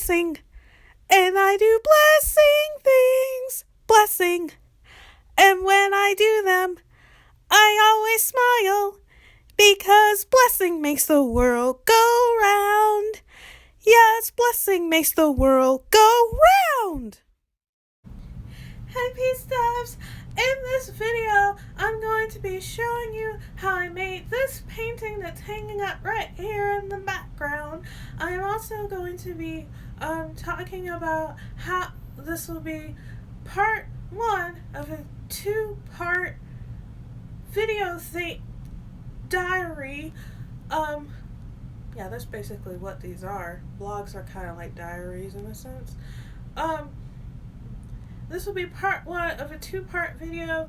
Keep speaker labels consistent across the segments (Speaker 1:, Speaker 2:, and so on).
Speaker 1: blessing. And I do blessing things, blessing. And when I do them, I always smile, because blessing makes the world go round. Yes, blessing makes the world go round. Hey Peace Doves! In this video, I'm going to be showing you how I made this painting that's hanging up right here in the background. I am also going to be talking about how this will be part one of a two-part video diary. Yeah, that's basically what these are. Blogs are kind of like diaries in a sense. This will be part one of a two-part video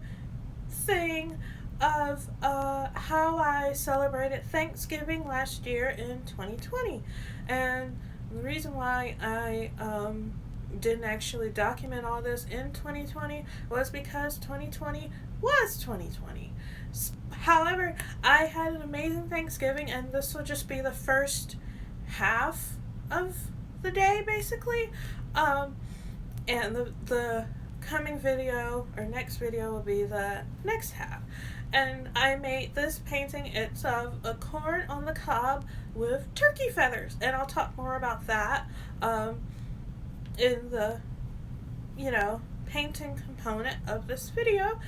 Speaker 1: thing of how I celebrated Thanksgiving last year in 2020. And the reason why I didn't actually document all this in 2020 was because 2020 was 2020. However, I had an amazing Thanksgiving, and this will just be the first half of the day, basically. And the coming video, or next video, will be the next half. And I made this painting. It's of a corn on the cob with turkey feathers, and I'll talk more about that in the, painting component of this video.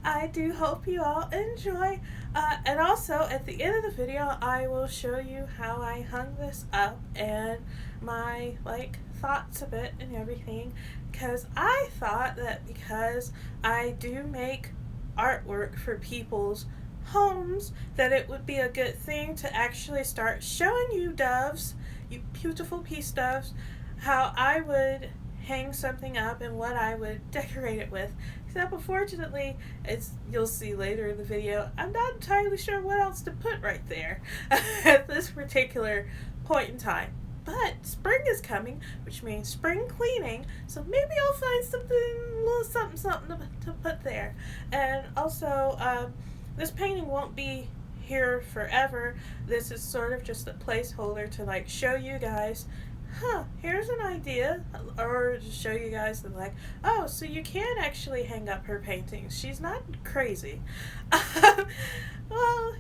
Speaker 1: I do hope you all enjoy, and also at the end of the video I will show you how I hung this up and my thoughts of it and everything, because I thought that because I do make artwork for people's homes that it would be a good thing to actually start showing you doves, you beautiful Peace Doves, how I would hang something up and what I would decorate it with. Except unfortunately, as you'll see later in the video, I'm not entirely sure what else to put right there at this particular point in time. But spring is coming, which means spring cleaning, so maybe I'll find something, a little something to put there. And also, this painting won't be here forever. This is sort of just a placeholder to show you guys, here's an idea, or just show you guys that oh, so you can actually hang up her paintings. She's not crazy. Well,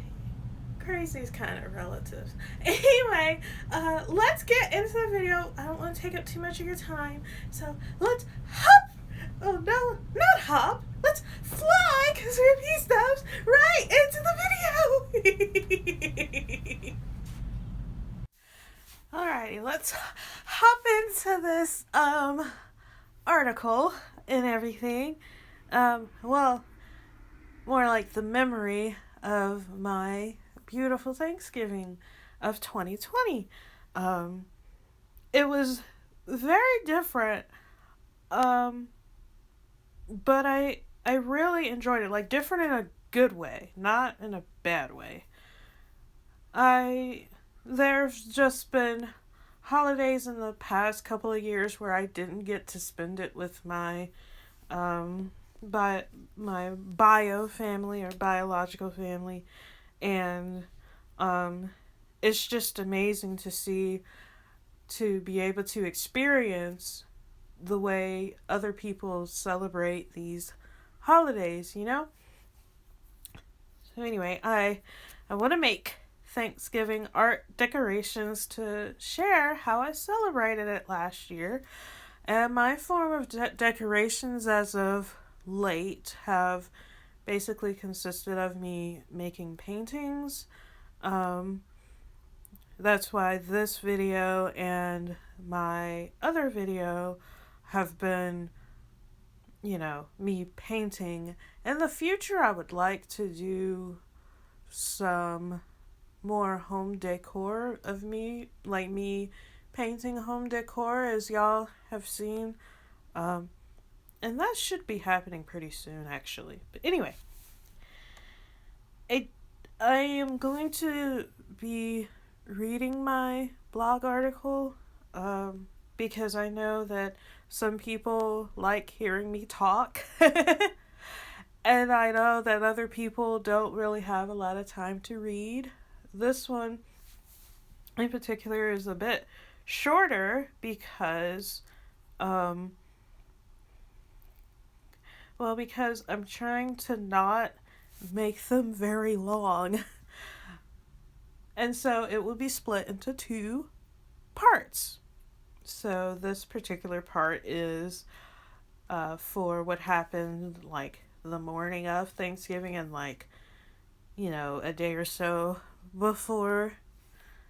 Speaker 1: crazy is kind of relative. Anyway, let's get into the video. I don't want to take up too much of your time, so let's hop. Oh no, not hop. Let's fly, because we're Peace Doves, right into the video. Alrighty, let's hop into this article and everything. Well, more like the memory of my beautiful Thanksgiving of 2020. It was very different, but I really enjoyed it. Different in a good way, not in a bad way. There's just been holidays in the past couple of years where I didn't get to spend it with my my bio family or biological family, and it's just amazing to be able to experience the way other people celebrate these holidays, So anyway, I want to make Thanksgiving art decorations to share how I celebrated it last year. And my form of decorations as of late have basically consisted of me making paintings. That's why this video and my other video have been, me painting. In the future, I would like to do some more home decor of me painting home decor, as y'all have seen, and that should be happening pretty soon, actually. But anyway, I am going to be reading my blog article, because I know that some people like hearing me talk, and I know that other people don't really have a lot of time to read. This one in particular is a bit shorter because, um, because I'm trying to not make them very long. And so it will be split into two parts. So this particular part is for what happened like the morning of Thanksgiving and like, a day or so before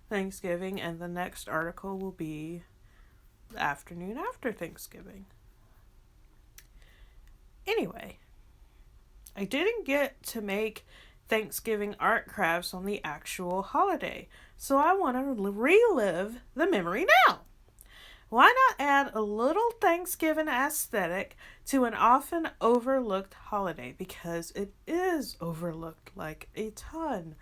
Speaker 1: Thanksgiving. And the next article will be the afternoon after Thanksgiving. Anyway, I didn't get to make Thanksgiving art crafts on the actual holiday, so I want to relive the memory now. Why not add a little Thanksgiving aesthetic to an often overlooked holiday? Because it is overlooked like a ton.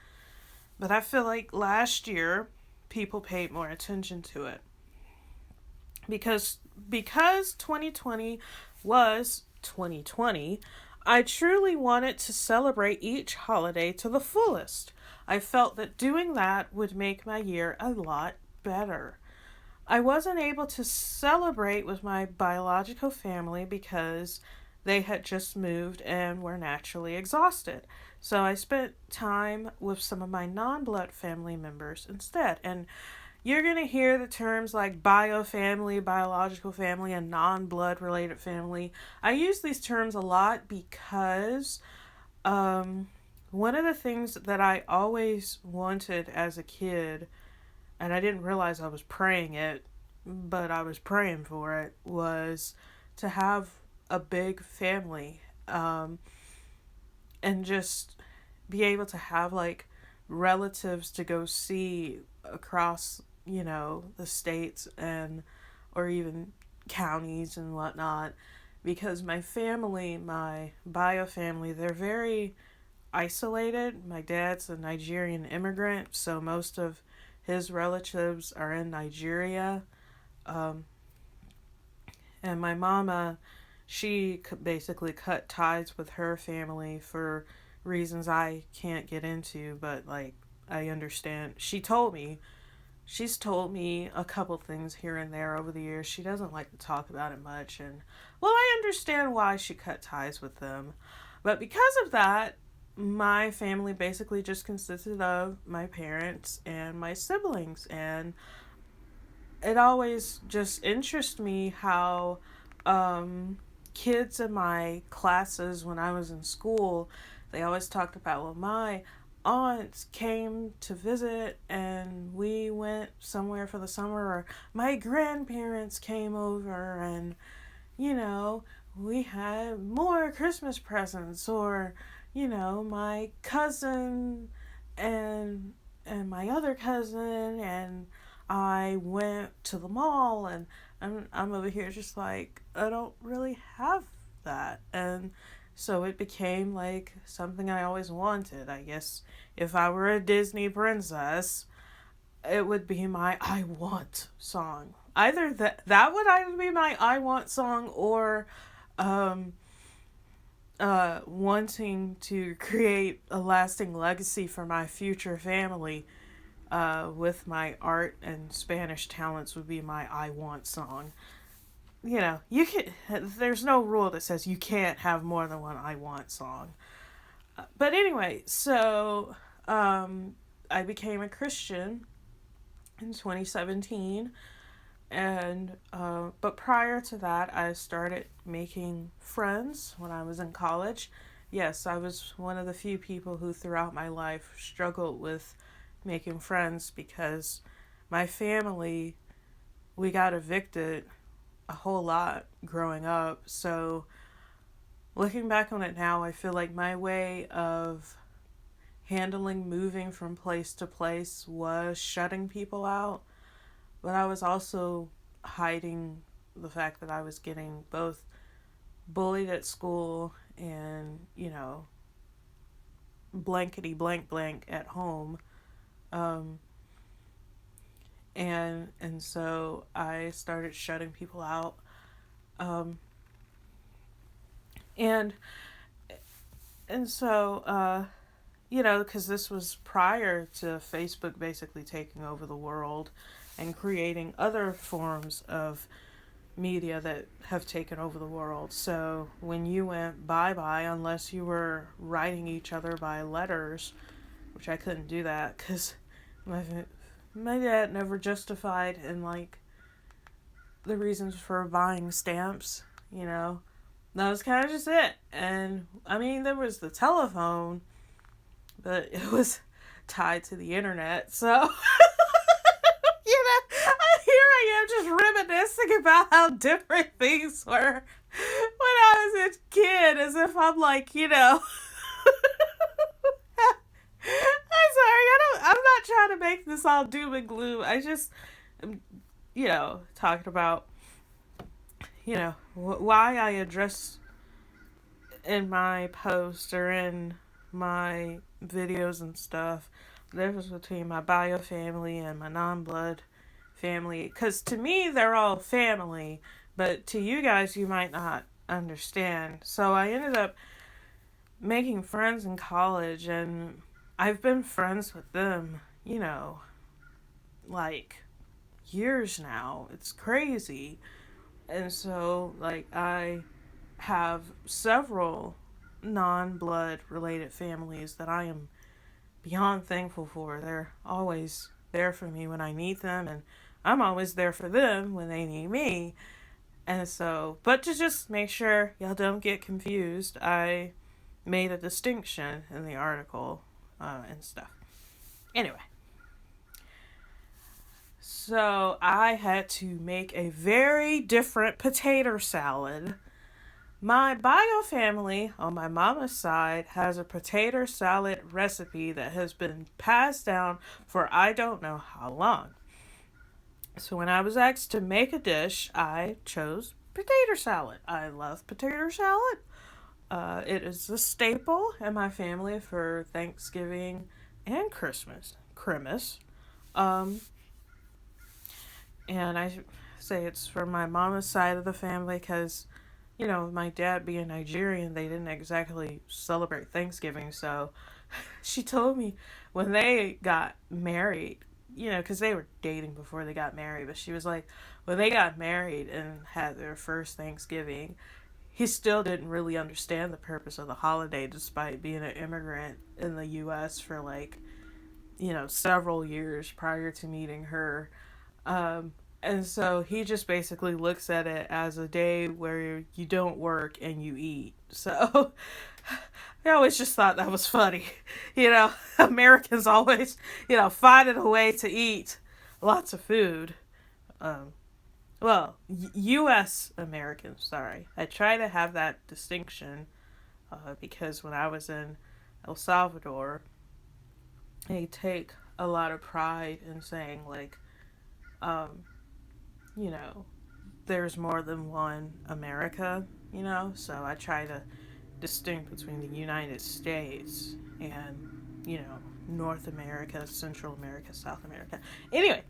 Speaker 1: But I feel like last year people paid more attention to it. Because 2020 was 2020, I truly wanted to celebrate each holiday to the fullest. I felt that doing that would make my year a lot better. I wasn't able to celebrate with my biological family because they had just moved and were naturally exhausted. So I spent time with some of my non blood family members instead. And you're going to hear the terms like bio family, biological family, and non blood related family. I use these terms a lot because one of the things that I always wanted as a kid, and I didn't realize I was praying it, but I was praying for it, was to have a big family, and just be able to have like relatives to go see across, the states and or even counties and whatnot. Because my family, my bio family, they're very isolated. My dad's a Nigerian immigrant, so most of his relatives are in Nigeria. Um, and my mama, she basically cut ties with her family for reasons I can't get into, but like I understand. She's told me a couple things here and there over the years. She doesn't like to talk about it much, and well, I understand why she cut ties with them. But because of that, my family basically just consisted of my parents and my siblings, and it always just interests me how kids in my classes when I was in school, they always talked about, well, my aunts came to visit and we went somewhere for the summer, or my grandparents came over and, we had more Christmas presents, or, my cousin and my other cousin and I went to the mall, and I'm over here just like, I don't really have that. And so it became like something I always wanted. I guess if I were a Disney princess, it would be my I Want song. Either that would either be my I Want song, or wanting to create a lasting legacy for my future family with my art and Spanish talents would be my I Want song. You can. There's no rule that says you can't have more than one I Want song. But anyway, so I became a Christian in 2017, and but prior to that, I started making friends when I was in college. Yes, I was one of the few people who throughout my life struggled with making friends because my family, we got evicted a whole lot growing up. So looking back on it now, I feel like my way of handling moving from place to place was shutting people out, but I was also hiding the fact that I was getting both bullied at school and, blankety blank blank at home. Um, and so I started shutting people out. Um, and and so because this was prior to Facebook basically taking over the world, and creating other forms of media that have taken over the world. So when you went bye-bye, unless you were writing each other by letters, which I couldn't do that because my dad never justified in like the reasons for buying stamps, you know. That was kind of just it. And I mean, there was the telephone, but it was tied to the internet. So, you know, here I am just reminiscing about how different things were when I was a kid, as if I'm like, you know. I'm sorry, I'm not trying to make this all doom and gloom. I just, you know, talking about, you know, why I address in my post or in my videos and stuff the difference between my bio family and my non-blood family. Because to me, they're all family, but to you guys, you might not understand. So I ended up making friends in college, and I've been friends with them, you know, like years now. It's crazy. And so, like, I have several non-blood related families that I am beyond thankful for. They're always there for me when I need them, and I'm always there for them when they need me. And so, but to just make sure y'all don't get confused, I made a distinction in the article and stuff. Anyway, so I had to make a very different potato salad. My bio family on my mama's side has a potato salad recipe that has been passed down for I don't know how long. So when I was asked to make a dish, I chose potato salad. I love potato salad. It is a staple in my family for Thanksgiving and Christmas. And I say it's from my mama's side of the family because, you know, my dad being Nigerian, they didn't exactly celebrate Thanksgiving. So she told me when they got married, you know, because they were dating before they got married, but she was like, when they got married and had their first Thanksgiving, he still didn't really understand the purpose of the holiday despite being an immigrant in the U.S. for like, you know, several years prior to meeting her. And so he just basically looks at it as a day where you don't work and you eat. So I always just thought that was funny. You know, Americans always, you know, finding a way to eat lots of food. U.S. Americans, sorry. I try to have that distinction because when I was in El Salvador, they take a lot of pride in saying, like, you know, there's more than one America, you know? So I try to distinct between the United States and, you know, North America, Central America, South America. Anyway.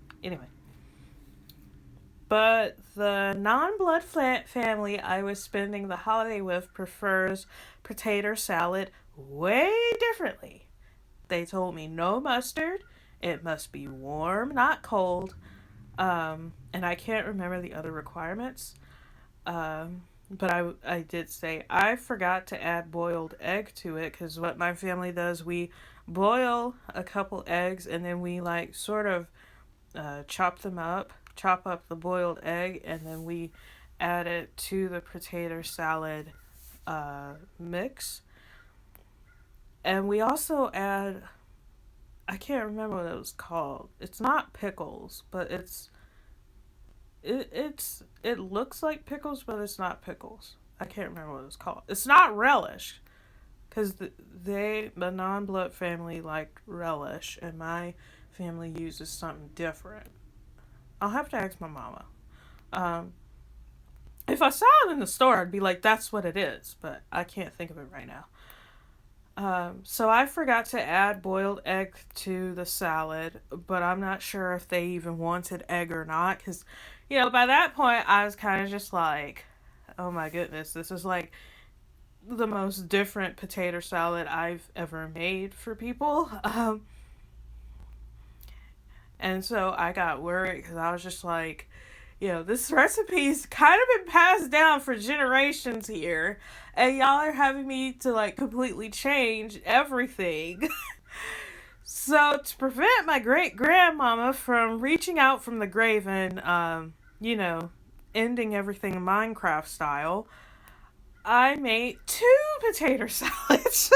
Speaker 1: But the non-blood family I was spending the holiday with prefers potato salad way differently. They told me no mustard. It must be warm, not cold. And I can't remember the other requirements. But I did say I forgot to add boiled egg to it because what my family does, we boil a couple eggs and then we like sort of chop up the boiled egg, and then we add it to the potato salad mix. And we also add, I can't remember what it was called. It's not pickles, but it looks like pickles, but it's not pickles. I can't remember what it's called. It's not relish, because the non-blood family liked relish, and my family uses something different. I'll have to ask my mama. If I saw it in the store, I'd be like, that's what it is, but I can't think of it right now. So I forgot to add boiled egg to the salad, but I'm not sure if they even wanted egg or not, because, you know, by that point, I was kind of just like, oh my goodness, this is like the most different potato salad I've ever made for people. And so I got worried because I was just like, this recipe's kind of been passed down for generations here, and y'all are having me to like completely change everything. So to prevent my great grandmama from reaching out from the grave and, you know, ending everything Minecraft style, I made two potato salads.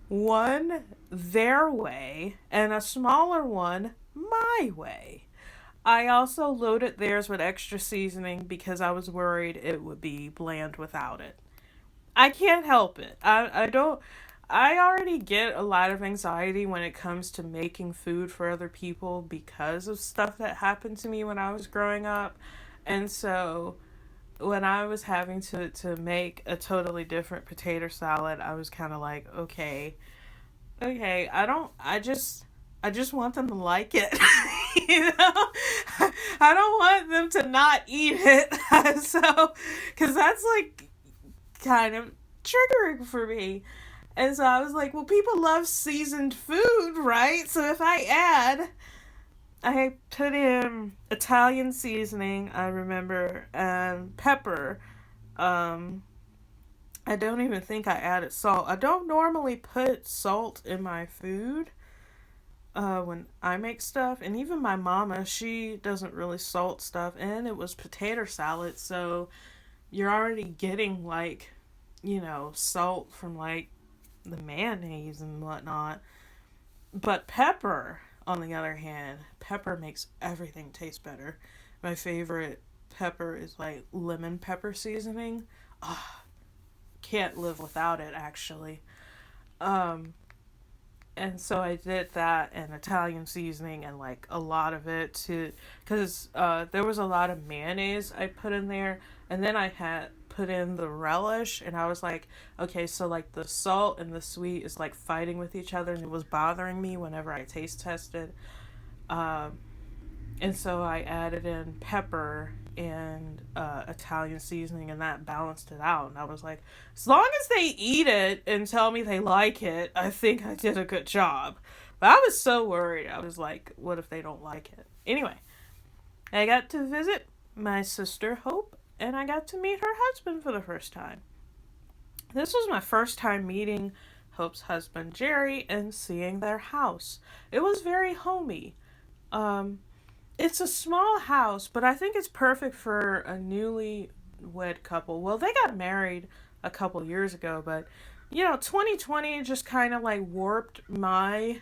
Speaker 1: One their way and a smaller one my way. I also loaded theirs with extra seasoning because I was worried it would be bland without it. I can't help it. I don't. I already get a lot of anxiety when it comes to making food for other people because of stuff that happened to me when I was growing up. And so when I was having to make a totally different potato salad, I was kind of like, okay, I just want them to like it. I don't want them to not eat it. So, because that's like kind of triggering for me. And so I was like, well, people love seasoned food, right? So if I put in Italian seasoning, I remember, and pepper. Um, I don't even think I added salt. I don't normally put salt in my food when I make stuff. And even my mama, she doesn't really salt stuff. And it was potato salad, so you're already getting like, salt from like the mayonnaise and whatnot. But pepper, on the other hand, pepper makes everything taste better. My favorite pepper is like lemon pepper seasoning. Oh, can't live without it, actually. Um, and so I did that and Italian seasoning and like a lot of it to, because there was a lot of mayonnaise I put in there, and then I had put in the relish, and I was like, okay, so like the salt and the sweet is like fighting with each other, and it was bothering me whenever I taste tested. Um, and so I added in pepper and Italian seasoning, and that balanced it out. And I was like, as long as they eat it and tell me they like it, I think I did a good job. But I was so worried. I was like, what if they don't like it? Anyway, I got to visit my sister Hope, and I got to meet her husband for the first time. This was my first time meeting Hope's husband Jerry and seeing their house. It was very homey. Um, it's a small house, but I think it's perfect for a newly wed couple. Well, they got married a couple years ago, but 2020 just kind of like warped my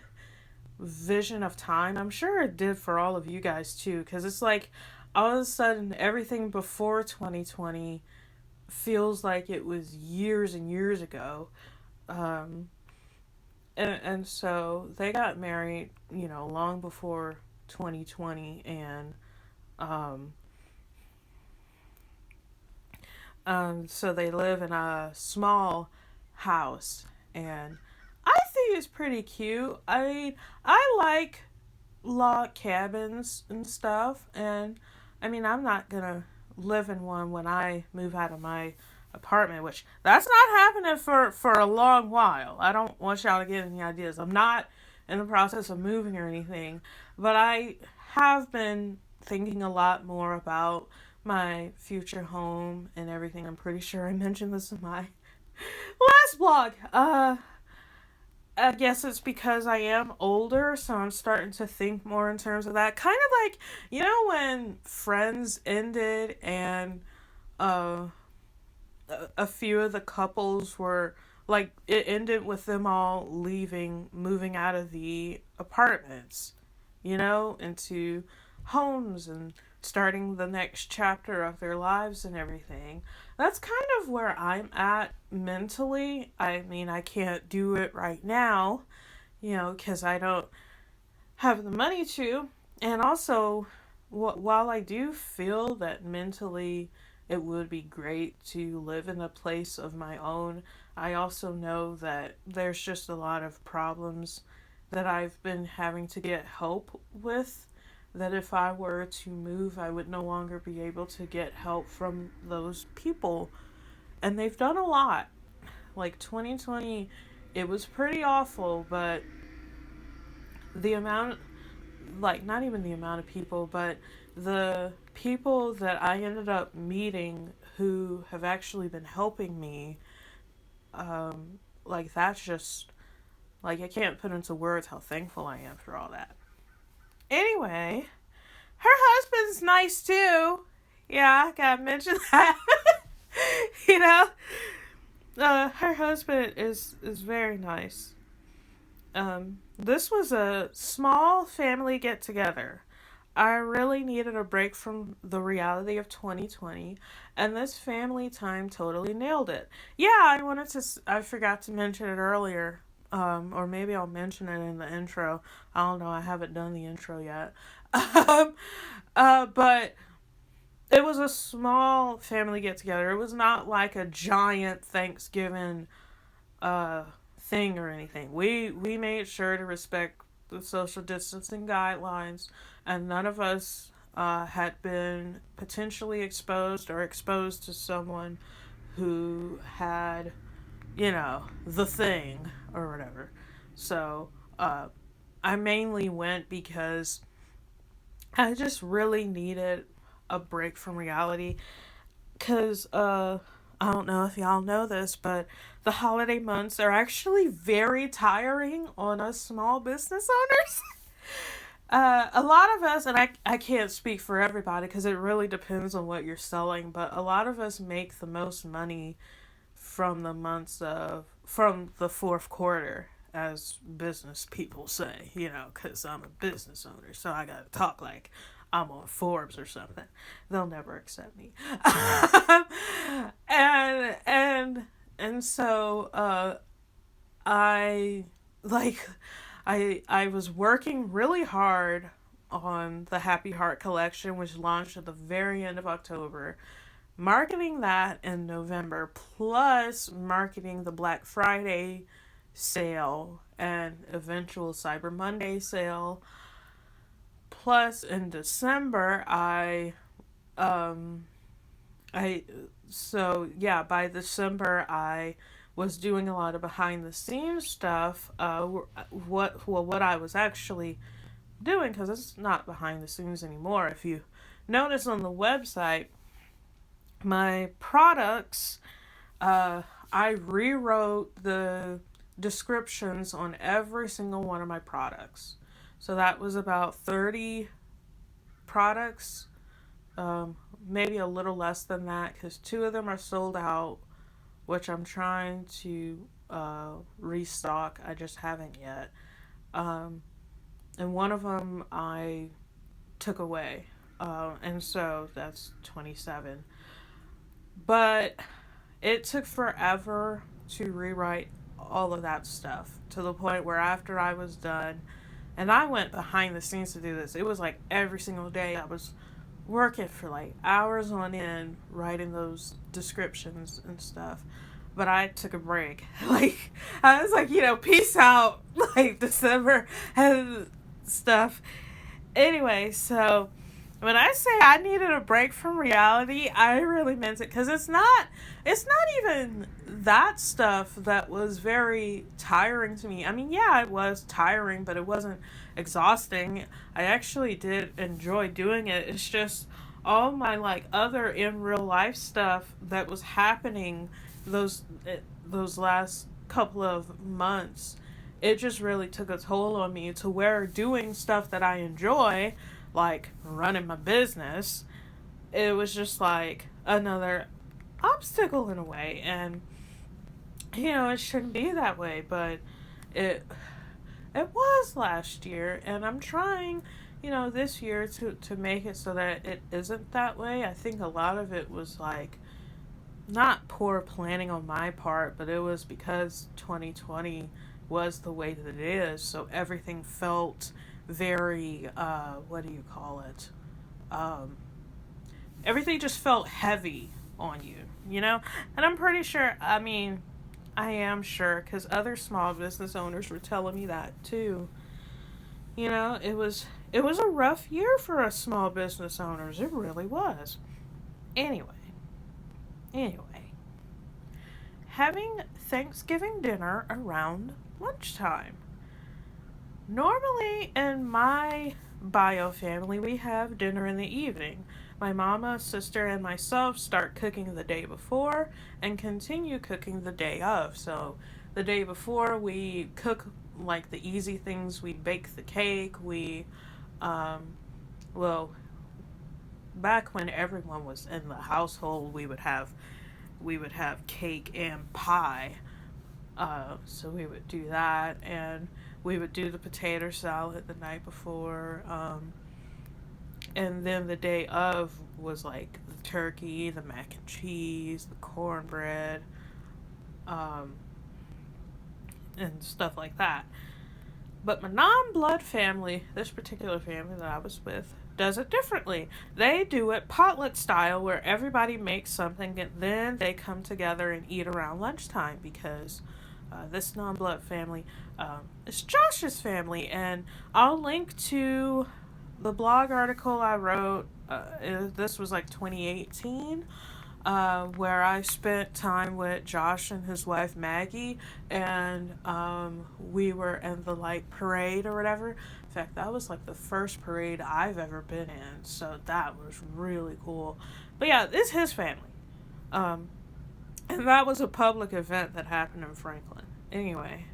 Speaker 1: vision of time. I'm sure it did for all of you guys too, because it's like all of a sudden everything before 2020 feels like it was years and years ago. Um, and so they got married, long before 2020, and um, so they live in a small house, and I think it's pretty cute. I like log cabins and stuff, and I'm not gonna live in one when I move out of my apartment, which that's not happening for a long while. I don't want y'all to get any ideas. I'm not in the process of moving or anything, but I have been thinking a lot more about my future home and everything. I'm pretty sure I mentioned this in my last blog. I guess it's because I am older, so I'm starting to think more in terms of that. Kind of like, when Friends ended and uh, a few of the couples were like, it ended with them all leaving, moving out of the apartments, into homes and starting the next chapter of their lives and everything. That's kind of where I'm at mentally. I can't do it right now, because I don't have the money to. And also, while I do feel that mentally it would be great to live in a place of my own, I also know that there's just a lot of problems that I've been having to get help with, that if I were to move, I would no longer be able to get help from those people. And they've done a lot. Like 2020, it was pretty awful, but the amount like, not even the amount of people, but the people that I ended up meeting who have actually been helping me, like, that's just, like, I can't put into words how thankful I am for all that. Anyway, her husband's nice too. Yeah, I gotta mention that. you know, her husband is very nice. This was a small family get together. I really needed a break from the reality of 2020, and this family time totally nailed it. Yeah, I forgot to mention it earlier, or maybe I'll mention it in the intro. I don't know, I haven't done the intro yet. But it was a small family get together. It was not like a giant Thanksgiving uh, thing or anything. We made sure to respect the social distancing guidelines, and none of us had been potentially exposed or exposed to someone who had, the thing or whatever. So I mainly went because I just really needed a break from reality. Because I don't know if y'all know this, but the holiday months are actually very tiring on us small business owners. A lot of us, and I can't speak for everybody because it really depends on what you're selling, but a lot of us make the most money from the fourth quarter, as business people say, because I'm a business owner, so I gotta talk like I'm on Forbes or something. They'll never accept me. and so I like I was working really hard on the Happy Heart collection, which launched at the very end of October, marketing that in November, plus marketing the Black Friday sale and eventual Cyber Monday sale. Plus in December, by December I was doing a lot of behind the scenes stuff. What I was actually doing, because it's not behind the scenes anymore. If you notice on the website, my products, I rewrote the descriptions on every single one of my products. So that was about 30 products, maybe a little less than that, because 2 of them are sold out, which I'm trying to restock. I just haven't yet. And one of them I took away, and so that's 27. But it took forever to rewrite all of that stuff, to the point where after I was done, and I went behind the scenes to do this, it was like every single day I was working for like hours on end writing those descriptions and stuff. But I took a break. Like, I was like, peace out, like December and stuff. Anyway, so when I say I needed a break from reality, I really meant it, because it's not even that stuff that was very tiring to me. I mean, yeah, it was tiring, but it wasn't exhausting. I actually did enjoy doing it. It's just all my like other in real life stuff that was happening those last couple of months. It just really took a toll on me, to where doing stuff that I enjoy, like running my business, it was just like another obstacle in a way. And it shouldn't be that way, but it was last year, and I'm trying this year to make it so that it isn't that way. I think a lot of it was like not poor planning on my part, but it was because 2020 was the way that it is, so everything felt very what do you call it, everything just felt heavy on you, and I'm pretty sure, I am sure, because other small business owners were telling me that too. It was a rough year for us small business owners. It really was. Anyway, having Thanksgiving dinner around lunchtime. Normally in my bio family, we have dinner in the evening. My mama, sister, and myself start cooking the day before and continue cooking the day of. So the day before, we cook like the easy things. We bake the cake. Um, well, back when everyone was in the household, we would have cake and pie. So we would do that, and we would do the potato salad the night before. And then the day of was like the turkey, the mac and cheese, the cornbread, um, and stuff like that. But my non blood family, this particular family that I was with, does it differently. They do it potluck style where everybody makes something and then they come together and eat around lunchtime because this non blood family is Josh's family. And I'll link to the blog article I wrote. This was like 2018, where I spent time with Josh and his wife Maggie, and we were in the like parade or whatever. In fact, that was like the first parade I've ever been in, so that was really cool. But yeah, it's his family, um, and that was a public event that happened in Franklin. Anyway,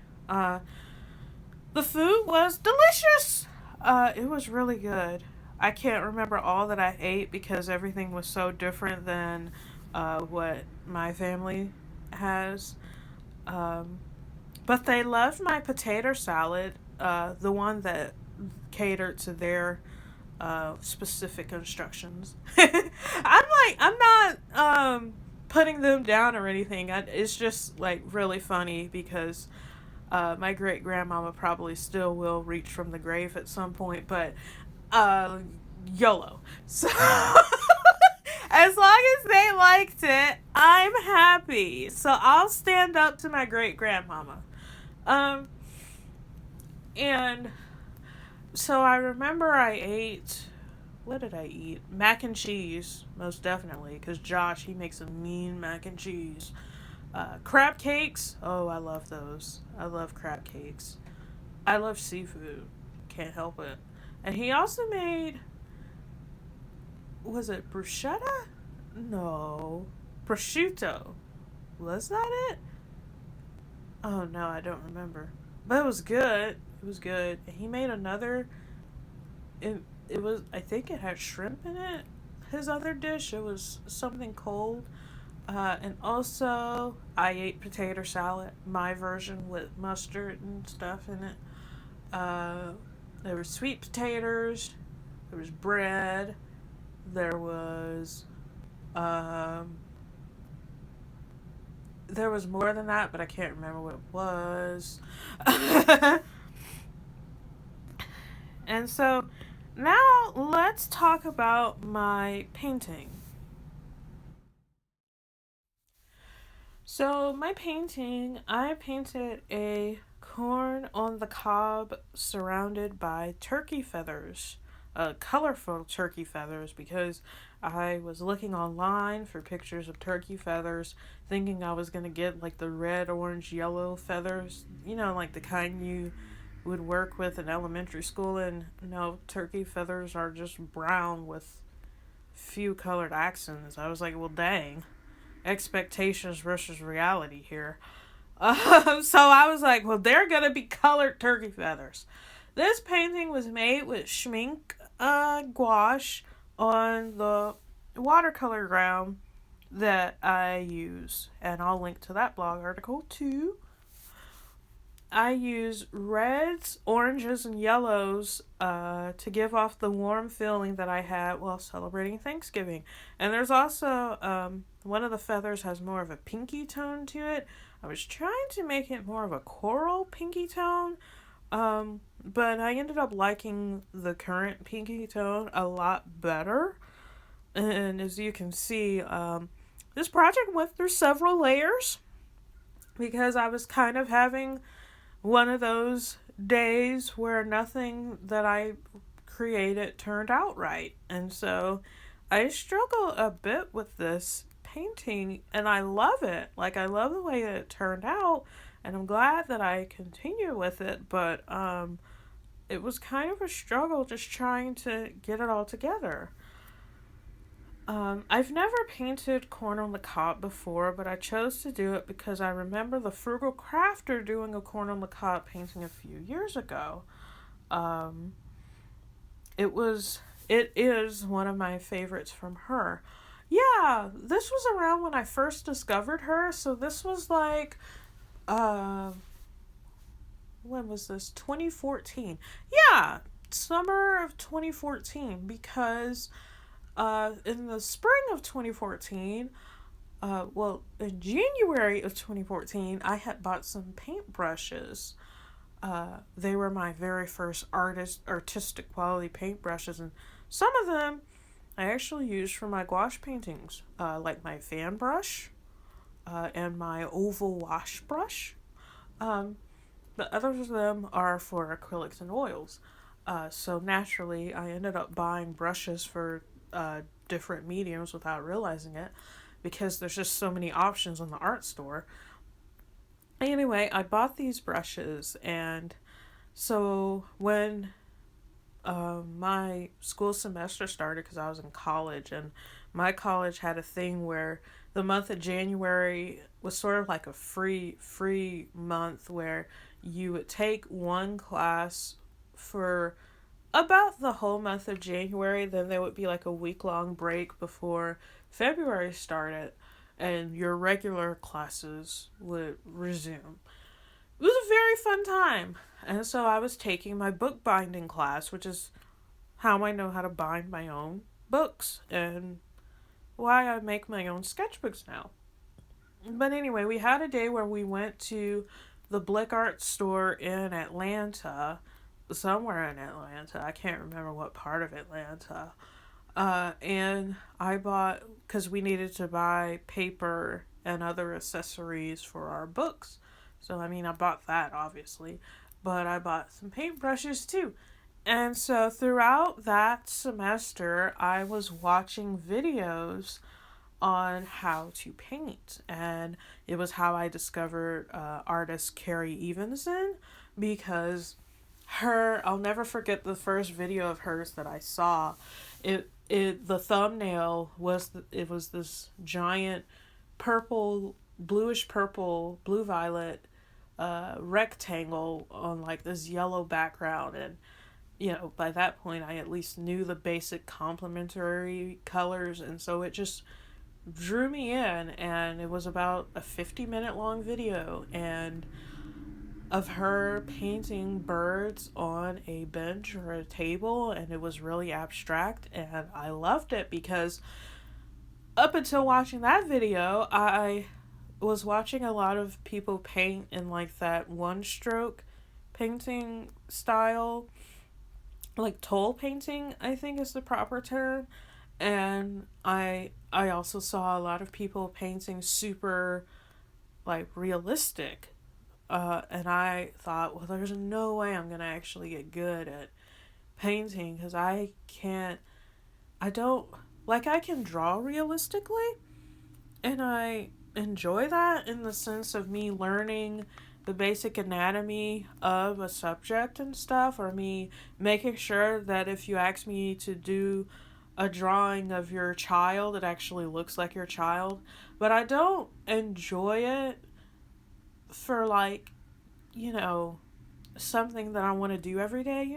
Speaker 1: the food was delicious. It was really good. I can't remember all that I ate because everything was so different than what my family has. Um, but they loved my potato salad, the one that catered to their specific instructions. I'm not putting them down or anything. It's just like really funny because my great grandmama probably still will reach from the grave at some point, but uh, YOLO. So as long as they liked it, I'm happy. So I'll stand up to my great grandmama. Um, and so I remember I ate. What did I eat? Mac and cheese, most definitely, because Josh, he makes a mean mac and cheese. Crab cakes. Oh, I love those. I love crab cakes. I love seafood. Can't help it. And he also made. Was it bruschetta? No. Prosciutto. Was that it? Oh no, I don't remember. But it was good. It was good. And he made another. It was. I think it had shrimp in it. His other dish. It was something cold. And also, I ate potato salad, my version with mustard and stuff in it. Uh, there were sweet potatoes, there was bread, there was, um, there was more than that, but I can't remember what it was. And so, now let's talk about my painting. So, my painting, I painted a corn on the cob surrounded by turkey feathers, colorful turkey feathers, because I was looking online for pictures of turkey feathers, thinking I was going to get like the red, orange, yellow feathers, like the kind you would work with in elementary school. And no, turkey feathers are just brown with few colored accents. I was like, well, dang, expectations versus reality here. So I was like, well, they're gonna be colored turkey feathers. This painting was made with schmink gouache on the watercolor ground that I use, and I'll link to that blog article too. I use reds, oranges, and yellows to give off the warm feeling that I had while celebrating Thanksgiving. And there's also one of the feathers has more of a pinky tone to it. I was trying to make it more of a coral pinky tone, but I ended up liking the current pinky tone a lot better. And as you can see, this project went through several layers because I was kind of having one of those days where nothing that I created turned out right. And so I struggle a bit with this painting, and I love it. Like, I love the way that it turned out, and I'm glad that I continue with it. But it was kind of a struggle just trying to get it all together. I've never painted corn on the cob before, but I chose to do it because I remember the Frugal Crafter doing a corn on the cob painting a few years ago. Um, it is one of my favorites from her. Yeah, this was around when I first discovered her, so this was like, uh, when was this? 2014. Yeah, summer of 2014, because in the spring of 2014, in January of 2014, I had bought some paintbrushes. They were my very first artistic quality paintbrushes, and some of them I actually used for my gouache paintings, like my fan brush and my oval wash brush. Um, but others of them are for acrylics and oils. So naturally, I ended up buying brushes for different mediums without realizing it, because there's just so many options in the art store. Anyway, I bought these brushes, and so when my school semester started, because I was in college, and my college had a thing where the month of January was sort of like a free month where you would take one class for about the whole month of January. Then there would be like a week-long break before February started, and your regular classes would resume. It was a very fun time. And so I was taking my bookbinding class, which is how I know how to bind my own books and why I make my own sketchbooks now. But anyway, we had a day where we went to the Blick Art store in Atlanta, somewhere in Atlanta. I can't remember what part of Atlanta. And I bought, because we needed to buy paper and other accessories for our books. So, I mean, I bought that, obviously. But I bought some paintbrushes, too. And so, throughout that semester, I was watching videos on how to paint. And it was how I discovered artist Carrie Evenson, because I'll never forget the first video of hers that I saw. The thumbnail was, it was this giant bluish purple, blue violet rectangle on like this yellow background. And by that point I at least knew the basic complementary colors, and so it just drew me in. And it was about a 50-minute long video, and of her painting birds on a bench or a table, and it was really abstract, and I loved it, because up until watching that video, I was watching a lot of people paint in like that one stroke painting style, like toll painting, I think is the proper term. And I also saw a lot of people painting super like realistic. And I thought, well, there's no way I'm going to actually get good at painting, because I can draw realistically, and I enjoy that in the sense of me learning the basic anatomy of a subject and stuff, or me making sure that if you ask me to do a drawing of your child, it actually looks like your child. But I don't enjoy it for like, something that I want to do every day,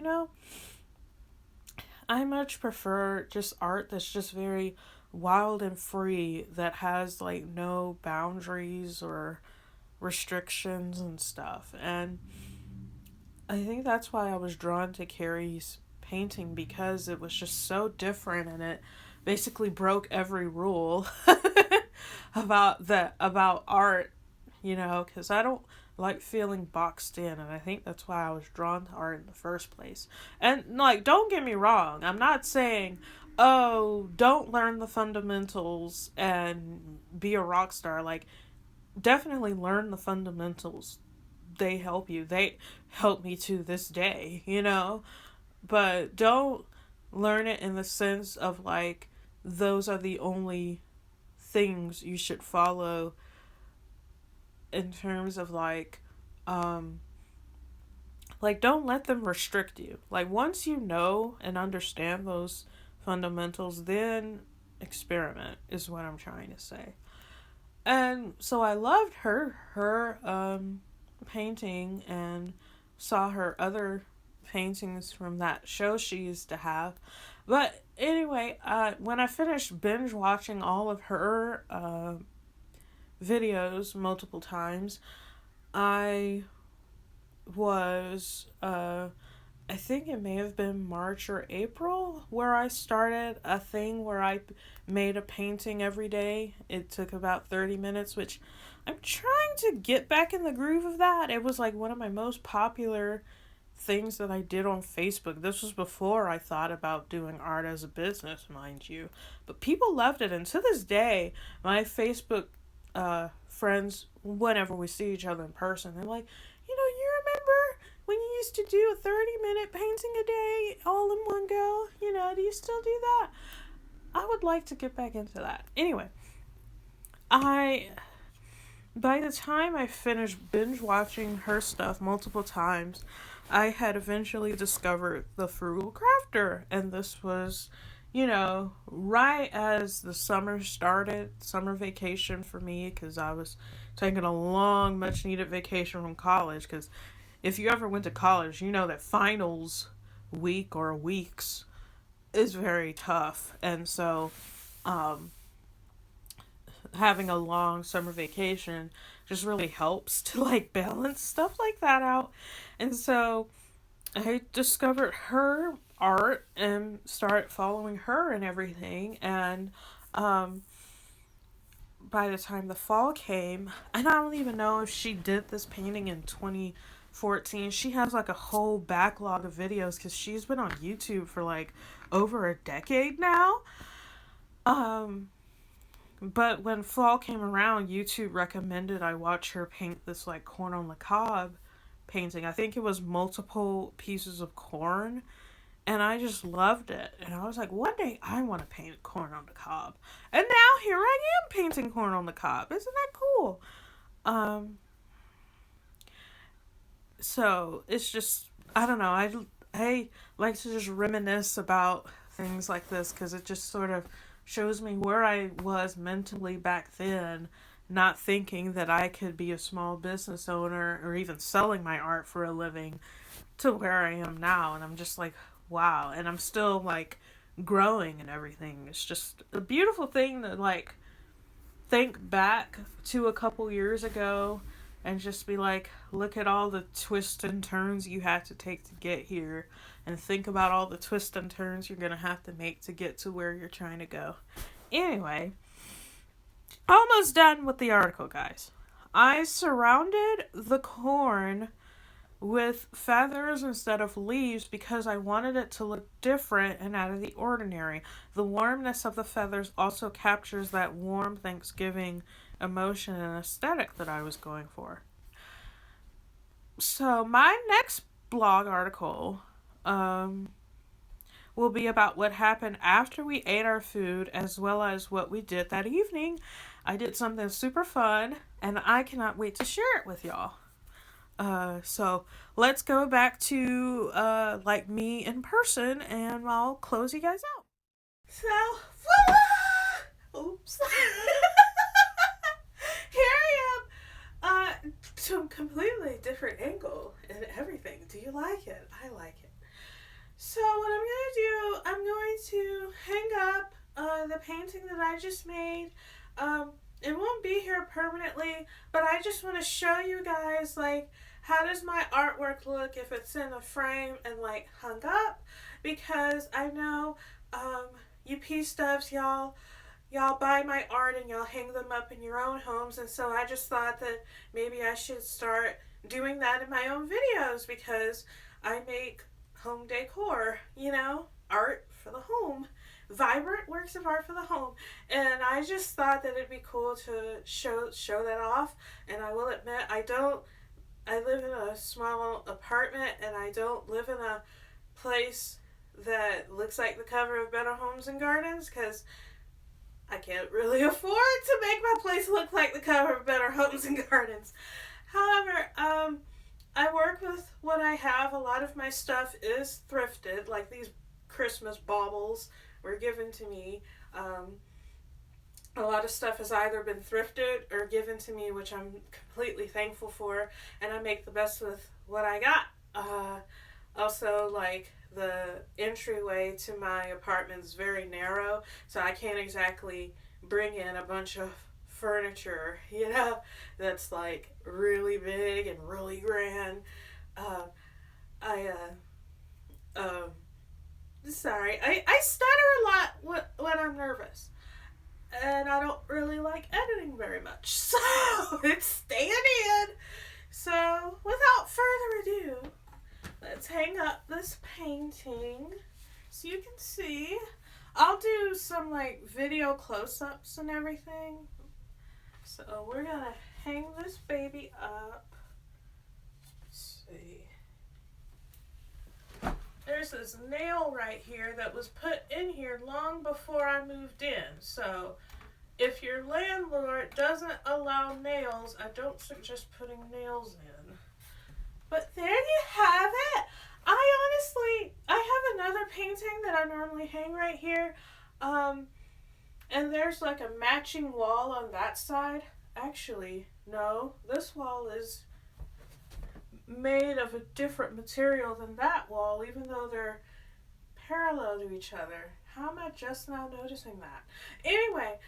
Speaker 1: I much prefer just art that's just very wild and free, that has like no boundaries or restrictions and stuff. And I think that's why I was drawn to Carrie's painting, because it was just so different, and it basically broke every rule about art, because I don't like feeling boxed in, and I think that's why I was drawn to art in the first place. And like, don't get me wrong, I'm not saying, oh, don't learn the fundamentals and be a rock star. Like, definitely learn the fundamentals. They help you. They help me to this day, but don't learn it in the sense of like, those are the only things you should follow, in terms of like Like, don't let them restrict you. Like, once you know and understand those fundamentals, then experiment is what I'm trying to say. And so I loved her painting, and saw her other paintings from that show she used to have. But anyway, when I finished binge watching all of her videos multiple times, I was I think it may have been March or April where I started a thing where I made a painting every day. It took about 30 minutes, which I'm trying to get back in the groove of that. It was like one of my most popular things that I did on Facebook. This was before I thought about doing art as a business, mind you. But people loved it, and to this day, my Facebook friends, whenever we see each other in person, they're like, you remember when you used to do a 30-minute painting a day all in one go? Do you still do that? I would like to get back into that. Anyway, by the time I finished binge watching her stuff multiple times, I had eventually discovered the Frugal Crafter, and this was, right as the summer started, summer vacation for me, because I was taking a long, much needed vacation from college, because if you ever went to college, you know that finals week or weeks is very tough. And so, having a long summer vacation just really helps to like balance stuff like that out. And so I discovered her art and started following her and everything. And by the time the fall came, and I don't even know if she did this painting in 2014. She has like a whole backlog of videos because she's been on YouTube for like over a decade now. But when fall came around, YouTube recommended I watch her paint this like corn on the cob painting. I think it was multiple pieces of corn, and I just loved it. And I was like, one day I want to paint corn on the cob. And now here I am painting corn on the cob. Isn't that cool? So it's just, I don't know. I like to just reminisce about things like this because it just sort of shows me where I was mentally back then, not thinking that I could be a small business owner or even selling my art for a living, to where I am now. And I'm just like, wow. And I'm still like growing and everything. It's just a beautiful thing to like think back to a couple years ago and just be like, look at all the twists and turns you had to take to get here, and think about all the twists and turns you're going to have to make to get to where you're trying to go. Anyway, almost done with the article, guys. I surrounded the corn with feathers instead of leaves because I wanted it to look different and out of the ordinary. The warmness of the feathers also captures that warm Thanksgiving emotion and aesthetic that I was going for. So my next blog article will be about what happened after we ate our food, as well as what we did that evening. I did something super fun, and I cannot wait to share it with y'all. So let's go back to like me in person, and I'll close you guys out. So voila! Oops. Here I am, to a completely different angle and everything. Do you like it? I like it. So what I'm going to do, I'm going to hang up the painting that I just made. It won't be here permanently, but I just want to show you guys, like, how does my artwork look if it's in a frame and, like, hung up? Because I know you P-Stuffs, y'all buy my art and y'all hang them up in your own homes, and so I just thought that maybe I should start doing that in my own videos, because I make home decor, art for the home, vibrant works of art for the home, and I just thought that it'd be cool to show that off. And I will admit, I live in a small apartment, and I don't live in a place that looks like the cover of Better Homes and Gardens, because I can't really afford to make my place look like the cover of Better Homes and Gardens. However, I work with what I have. A lot of my stuff is thrifted, like these Christmas baubles were given to me. A lot of stuff has either been thrifted or given to me, which I'm completely thankful for, and I make the best with what I got. Also, like the entryway to my apartment is very narrow, so I can't exactly bring in a bunch of furniture, that's like really big and really grand. Uh, I um, sorry, I stutter a lot when I'm nervous, and I don't really like editing very much, so it's staying in. So without further ado, let's hang up this painting so you can see. I'll do some like video close-ups and everything. So we're gonna hang this baby up. Let's see. There's this nail right here that was put in here long before I moved in. So if your landlord doesn't allow nails, I don't suggest putting nails in. But there you have it. I have another painting that I normally hang right here. And there's like a matching wall on that side. Actually, no, this wall is made of a different material than that wall, even though they're parallel to each other. How am I just now noticing that? Anyway,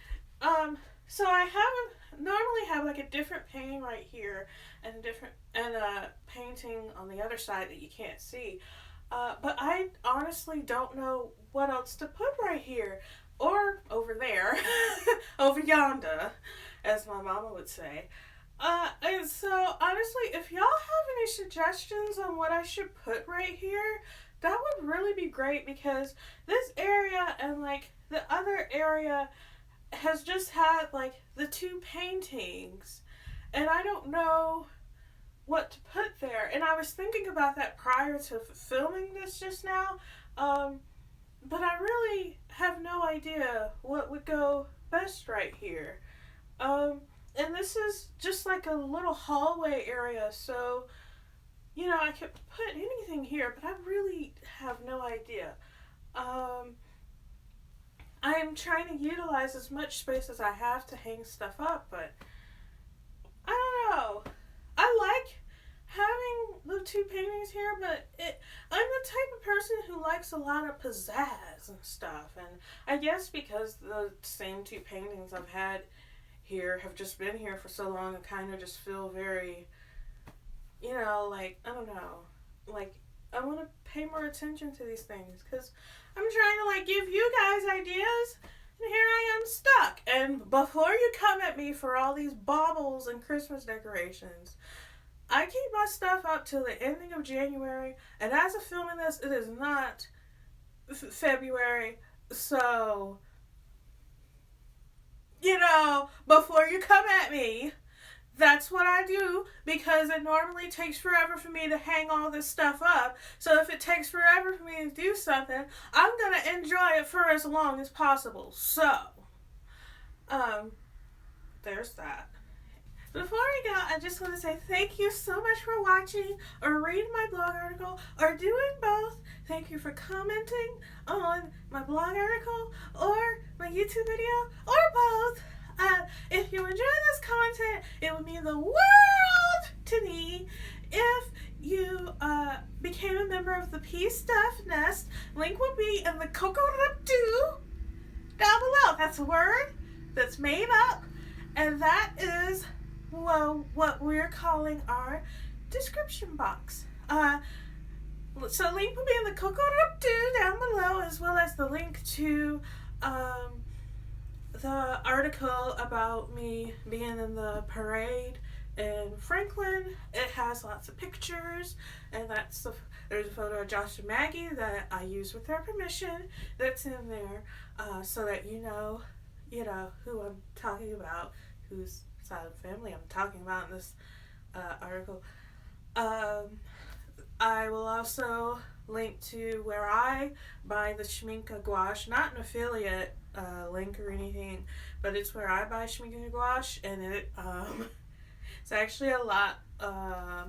Speaker 1: so I normally have like a different painting right here and a painting on the other side that you can't see. But I honestly don't know what else to put right here or over there, over yonder, as my mama would say. And so honestly, if y'all have any suggestions on what I should put right here, that would really be great, because this area and like the other area has just had like the two paintings, and I don't know what to put there. And I was thinking about that prior to filming this just now, but I really have no idea what would go best right here. And this is just like a little hallway area, so I could put anything here, but I really have no idea. I'm trying to utilize as much space as I have to hang stuff up, but I don't know. I like having the two paintings here, but I'm the type of person who likes a lot of pizzazz and stuff, and I guess because the same two paintings I've had here have just been here for so long, I kind of just feel very, like, I don't know, like, I want to pay more attention to these things, because I'm trying to, like, give you guys ideas, and here I am stuck. And before you come at me for all these baubles and Christmas decorations, I keep my stuff up till the ending of January, and as of filming this, it is not February, so, before you come at me, that's what I do, because it normally takes forever for me to hang all this stuff up. So if it takes forever for me to do something, I'm going to enjoy it for as long as possible. So, there's that. Before I go, I just want to say thank you so much for watching or reading my blog article or doing both. Thank you for commenting on my blog article or my YouTube video or both. If you enjoy this content, it would mean the world to me if you became a member of the Pea Stuff Nest. Link will be in the coconut do down below. That's a word that's made up, and that is what we're calling our description box. So link will be in the coconut do down below, as well as the link to the article about me being in the parade in Franklin. It has lots of pictures, and there's a photo of Josh and Maggie that I used with their permission that's in there, so that you know who I'm talking about, whose side of the family I'm talking about in this article. I will also link to where I buy the Schminke gouache, not an affiliate link or anything, but it's where I buy Schminke gouache, and It's actually a lot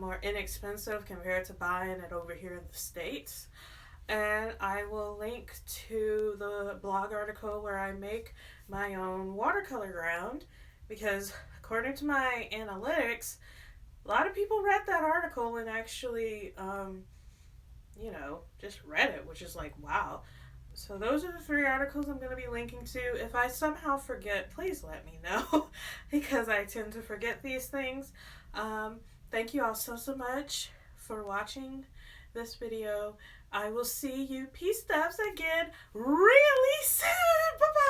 Speaker 1: more inexpensive compared to buying it over here in the States. And I will link to the blog article where I make my own watercolor ground because, according to my analytics, a lot of people read that article and actually, just read it, which is like, wow. So those are the 3 articles I'm going to be linking to. If I somehow forget, please let me know because I tend to forget these things. Thank you all so much for watching this video. I will see you peace stuffs again really soon. Bye bye.